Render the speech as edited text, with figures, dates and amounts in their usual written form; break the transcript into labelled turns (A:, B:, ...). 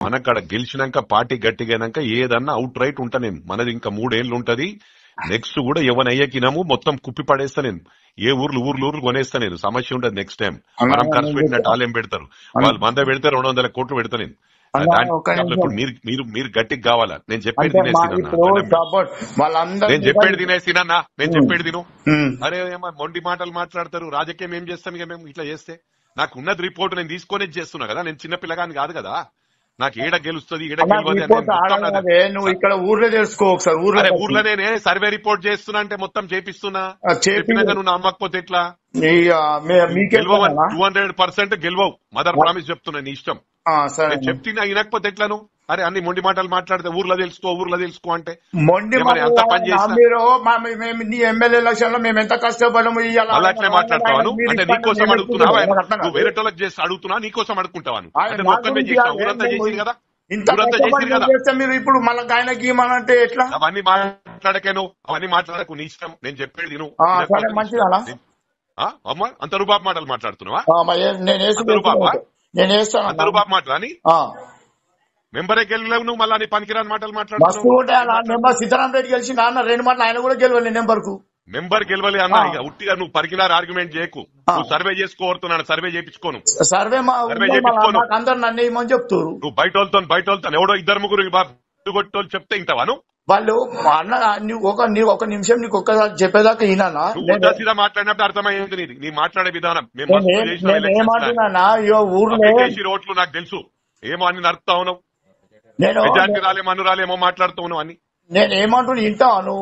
A: మనక్కడ గెలిచినాక పార్టీ గట్టిగానాక ఏదన్నా out right ఉంటా నేను. మనది ఇంకా 3 ఏళ్ళు ఉంటది. నెక్స్ట్ కూడా ఎవనయ్యకినాము మొత్తం కుప్పి పడేస్తా నేను. ఏ ఊర్లు కొనేస్తా నేను. సమస్య ఉండదు. నెక్స్ట్ టైం మనం ఖర్చు పెట్టినట్టు వాళ్ళేం పెడతారు. వాళ్ళు 100 పెడితే 200 కోట్లు పెడతా నేను. ఇప్పుడు మీరు గట్టికి కావాలా? నేను చెప్పేది తినేసినా. నేను చెప్పేది తిను. అరే ఏమో మొండి మాటలు మాట్లాడతారు. రాజకీయం ఏం చేస్తాను ఇక మేము ఇట్లా చేస్తే? నాకు ఉన్నది రిపోర్ట్ నేను తీసుకొని చేస్తున్నా కదా. నేను చిన్న పిల్లగాని కాదు కదా. నాకు ఏడ గెలుస్తుంది ఏడ
B: నువ్వు ఇక్కడ ఊర్లో తెలుసుకో ఒకసారి.
A: ఊర్లో నేనే సర్వే రిపోర్ట్ చేస్తున్నా అంటే మొత్తం చేపిస్తున్నా. చెప్పినాక నువ్వు నమ్మకపోతే ఎట్లా? 200% గెలవవు. మదర్ ప్రామిస్ చెప్తున్నా. నీ ఇష్టం. చెప్తున్నా వినకపోతే ఎట్లా? అరే అన్ని మొండి మాటలు మాట్లాడితే ఊర్లో తెలుసుకో అంటే
B: అంత పని చేసిన నీ ఎమ్మెల్యే ఎలక్షన్ లో మేము ఎంత కష్టపడము.
A: అలా అట్లే మాట్లాడతావాను అంటే నీకోసం అడుగుతున్నావా? నువ్వు వేరే వాళ్ళకి చేసి అడుగుతున్నా నీకోసం అడుగుకుంటావాను అంటే మొత్తం చేసినా ఊరంతా చేసింది కదా.
B: మీరు ఇప్పుడు మళ్ళీ ఆయనకి ఇవ్వమంటే ఎట్లా?
A: అవన్నీ మాట్లాడకేను. అవన్నీ మాట్లాడకు. నీ ఇష్టం. నేను చెప్పేది నువ్వు
B: మంచిదా
A: అమ్మా? అంత రూబాబు మాటలు మాట్లాడుతున్నావా?
B: అంత
A: రూబాబు మాటలు అని మెంబరే గెలవలేవు నువ్వు. మళ్ళీ పనికిరాని మాటలు మాట్లాడుతున్నావు.
B: సీతారాం రెడ్డి గెలిచింది అన్న 2 మాటలు ఆయన కూడా గెలవాలి.
A: మెంబర్ గెలవాలి అన్న. ఇక ఉట్టిగా నువ్వు పరికినారు ఆర్గ్యుమెంట్ చేయకు. నువ్వు సర్వే చేసుకోరుతున్నాను. సర్వే చేయించుకోను.
B: సర్వే అందరు నన్ను ఏమని చెప్తారు.
A: నువ్వు బయట వాళ్ళతో ఎవడో 2-3 కొట్టోళ్ళు చెప్తే ఇంతవాను.
B: వాళ్ళు అన్న ఒక నిమిషం నీకు ఒక్కసారి చెప్పేదాకా ఈయన
A: సీదా మాట్లాడినప్పుడు అర్థమైంది నీ మాట్లాడే విధానం.
B: ఏమంటున్నా ఊర్లో
A: రోడ్లు నాకు తెలుసు. ఏమో అన్ని నడుపుతా ఉన్నావు. మెజార్టీ రాలేమో మాట్లాడుతూ ఉన్నావు అని.
B: నేను ఏమంటున్నా వింటాను.